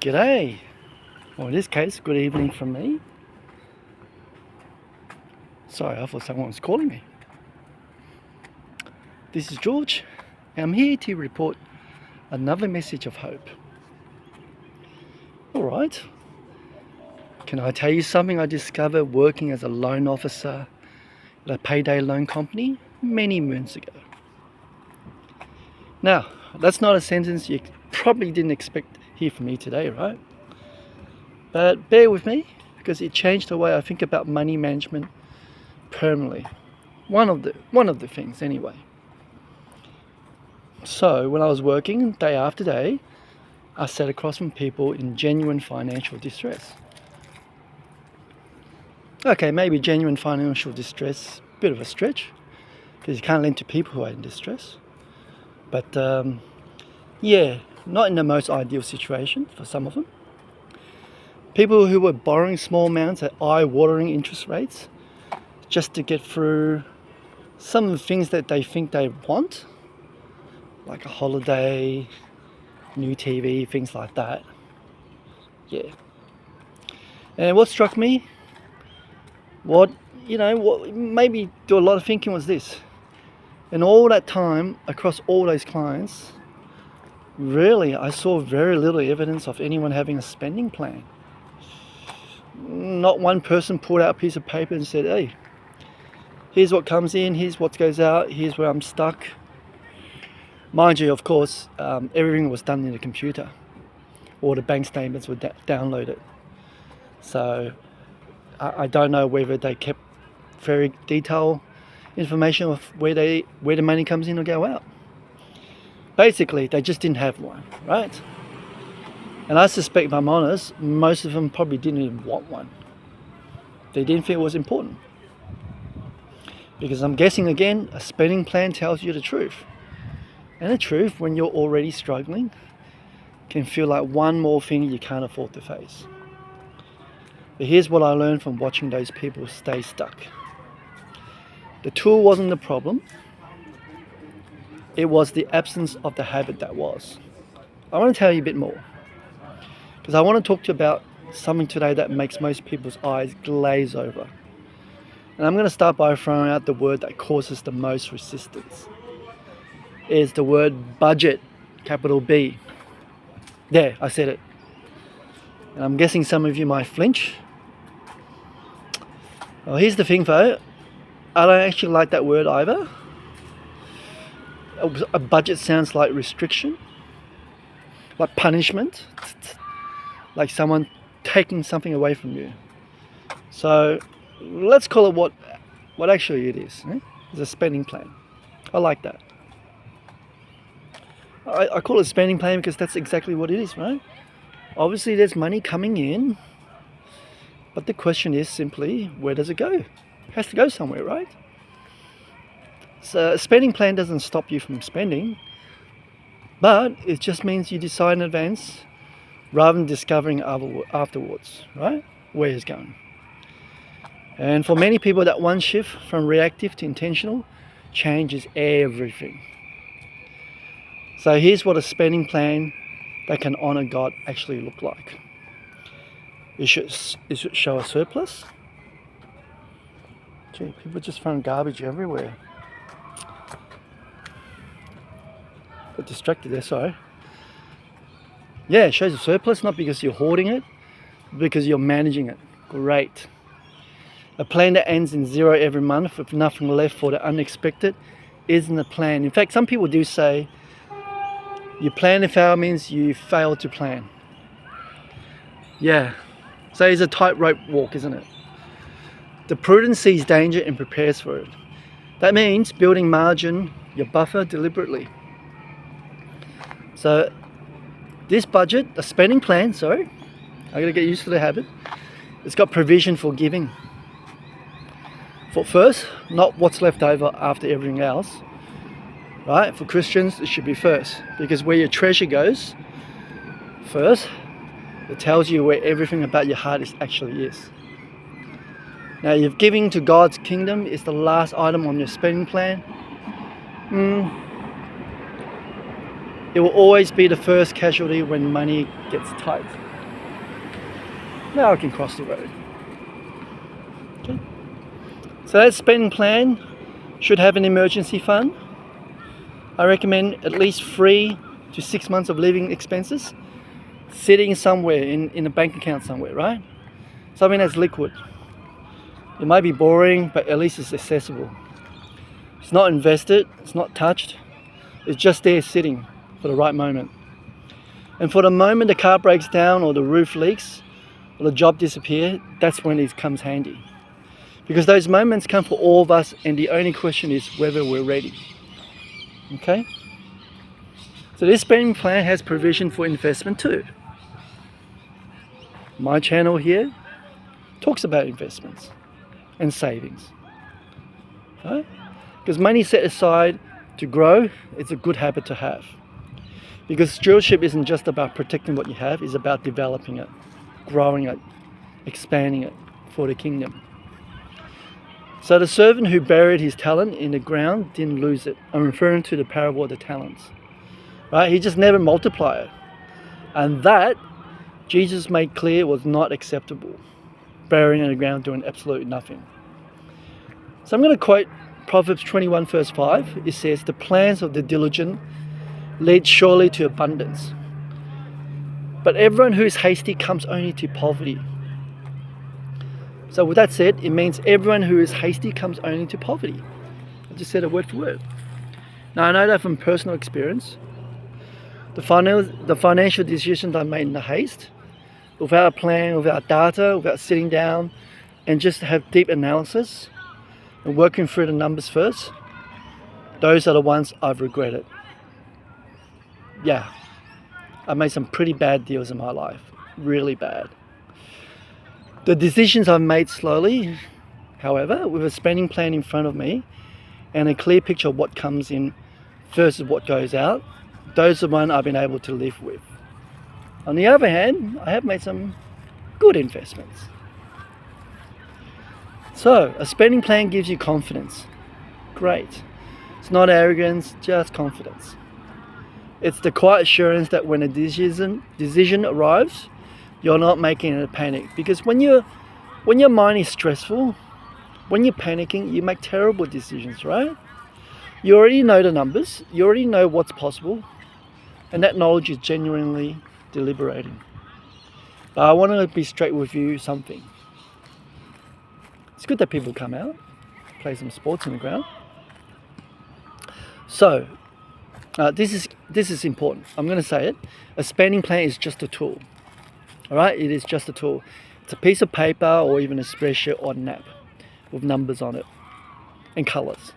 G'day, or in this case, good evening from me. Sorry, I thought someone was calling me. This is George, and I'm here to report another message of hope. Alright, can I tell you something I discovered working as a loan officer at a Payday loan company many moons ago? Now, that's not a sentence you probably didn't expect to hear from me today, right? But bear with me, because it changed the way I think about money management permanently. One of the things anyway. So when I was working day after day, I sat across from people in genuine financial distress. Okay, maybe genuine financial distress, bit of a stretch, because you can't lend to people who are in distress. But yeah, not in the most ideal situation for some of them. People who were borrowing small amounts at eye-watering interest rates just to get through some of the things that they think they want, like a holiday, new TV, things like that. Yeah. And what struck me, what made me do a lot of thinking was this. In all that time, across all those clients, really I saw very little evidence of anyone having a spending plan. Not one person pulled out a piece of paper and said, hey, here's what comes in, here's what goes out, here's where I'm stuck. Mind you, of course, everything was done in the computer. All the bank statements were downloaded. So I don't know whether they kept very detailed information of where the money comes in or go out. Basically, they just didn't have one, right? And I suspect, if I'm honest, most of them probably didn't even want one. They didn't think it was important. Because I'm guessing, again, a spending plan tells you the truth. And the truth, when you're already struggling, can feel like one more thing you can't afford to face. But here's what I learned from watching those people stay stuck. The tool wasn't the problem. It was the absence of the habit that was. I want to tell you a bit more, because I want to talk to you about something today that makes most people's eyes glaze over. And I'm going to start by throwing out the word that causes the most resistance. It's the word budget, capital B. There, I said it. And I'm guessing some of you might flinch. Well, here's the thing though. I don't actually like that word either. A budget sounds like restriction, like punishment, like someone taking something away from you. So let's call it what actually it is. It's a spending plan. I like that. I call it a spending plan because that's exactly what it is, right? Obviously there's money coming in, but the question is simply, where does it go? It has to go somewhere, right? So a spending plan doesn't stop you from spending, but it just means you decide in advance rather than discovering afterwards, right? Where it's going. And for many people, that one shift from reactive to intentional changes everything. So here's what a spending plan that can honor God actually look like. It should show a surplus. Gee, people are just throwing garbage everywhere. Got distracted there, sorry. Yeah, it shows a surplus, not because you're hoarding it, but because you're managing it. Great. A plan that ends in zero every month with nothing left for the unexpected isn't a plan. In fact, some people do say, you plan to fail means you fail to plan. Yeah, so it's a tightrope walk, isn't it? The prudent sees danger and prepares for it. That means building margin, your buffer, deliberately. So this budget, a spending plan, sorry, I gotta get used to the habit. It's got provision for giving. For first, not what's left over after everything else. Right? For Christians, it should be first, because where your treasure goes first, it tells you where everything about your heart actually is. Now, if giving to God's kingdom is the last item on your spending plan, it will always be the first casualty when money gets tight. Now I can cross the road. Okay. So that spending plan should have an emergency fund. I recommend at least 3 to 6 months of living expenses sitting somewhere in a bank account somewhere, right? Something that's liquid. It might be boring, but at least it's accessible. It's not invested, it's not touched, it's just there sitting for the right moment. And for the moment the car breaks down or the roof leaks or the job disappears, that's when it comes handy. Because those moments come for all of us, and the only question is whether we're ready. Okay? So this spending plan has provision for investment too. My channel here talks about investments and savings. Right? Because money set aside to grow, it's a good habit to have. Because stewardship isn't just about protecting what you have, it's about developing it, growing it, expanding it for the kingdom. So the servant who buried his talent in the ground didn't lose it. I'm referring to the parable of the talents. Right? He just never multiplied it. And that, Jesus made clear, was not acceptable. Burying in the ground, doing absolutely nothing. So I'm going to quote Proverbs 21 verse 5. It says, "The plans of the diligent lead surely to abundance. But everyone who is hasty comes only to poverty." So with that said, it means everyone who is hasty comes only to poverty. I just said it word for word. Now I know that from personal experience. The financial decisions I made in the haste, without a plan, without data, without sitting down and just have deep analysis and working through the numbers first, those are the ones I've regretted. Yeah, I made some pretty bad deals in my life, really bad. The decisions I've made slowly, however, with a spending plan in front of me and a clear picture of what comes in versus what goes out, those are the ones I've been able to live with. On the other hand, I have made some good investments. So, a spending plan gives you confidence. Great. It's not arrogance, just confidence. It's the quiet assurance that when a decision arrives, you're not making it a panic. Because when your mind is stressful, when you're panicking, you make terrible decisions, right? You already know the numbers, you already know what's possible, and that knowledge is genuinely deliberating. But I want to be straight with you something. It's good that people come out, play some sports on the ground. So, this is important. I'm going to say it. A spending plan is just a tool. All right, it is just a tool. It's a piece of paper or even a spreadsheet or an app with numbers on it and colors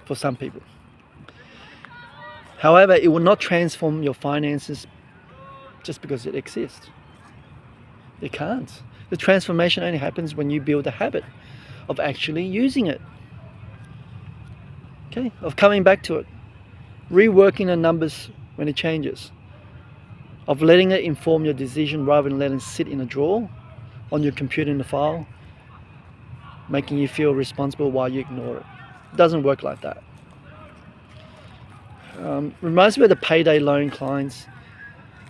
for some people. However, it will not transform your finances just because it exists. It can't. The transformation only happens when you build a habit of actually using it. Okay, of coming back to it, reworking the numbers when it changes, of letting it inform your decision rather than letting it sit in a drawer on your computer in the file, making you feel responsible while you ignore it. It doesn't work like that. Reminds me of the Payday loan clients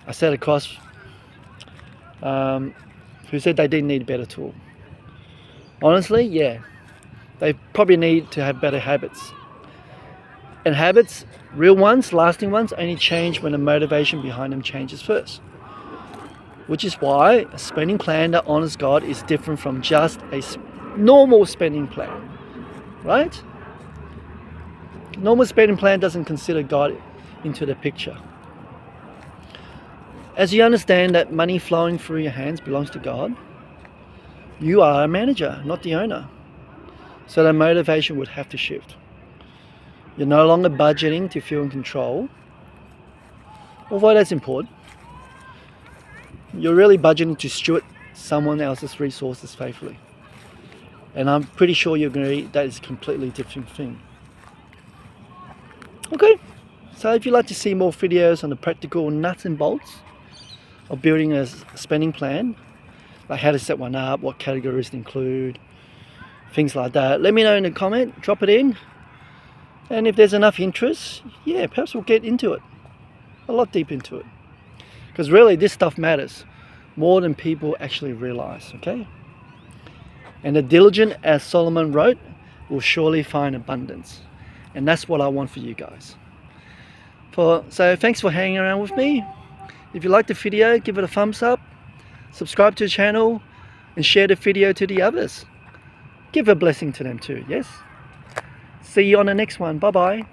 I sat across who said they didn't need a better tool. Honestly, yeah, they probably need to have better habits. And habits, real ones, lasting ones, only change when the motivation behind them changes first. Which is why a spending plan that honors God is different from just a normal spending plan, right? Normal spending plan doesn't consider God into the picture. As you understand that money flowing through your hands belongs to God, you are a manager, not the owner. So the motivation would have to shift. You're no longer budgeting to feel in control, although that's important. You're really budgeting to steward someone else's resources faithfully. And I'm pretty sure you agree that is a completely different thing. Okay, so if you'd like to see more videos on the practical nuts and bolts of building a spending plan, like how to set one up, what categories to include, things like that, let me know in the comment, drop it in. And if there's enough interest, yeah, perhaps we'll get into it, a lot deep into it. Because really, this stuff matters. more than people actually realize, okay? And the diligent, as Solomon wrote, will surely find abundance. And that's what I want for you guys. So thanks for hanging around with me. If you liked the video, give it a thumbs up, subscribe to the channel, and share the video to the others. Give a blessing to them too, yes? See you on the next one. Bye-bye.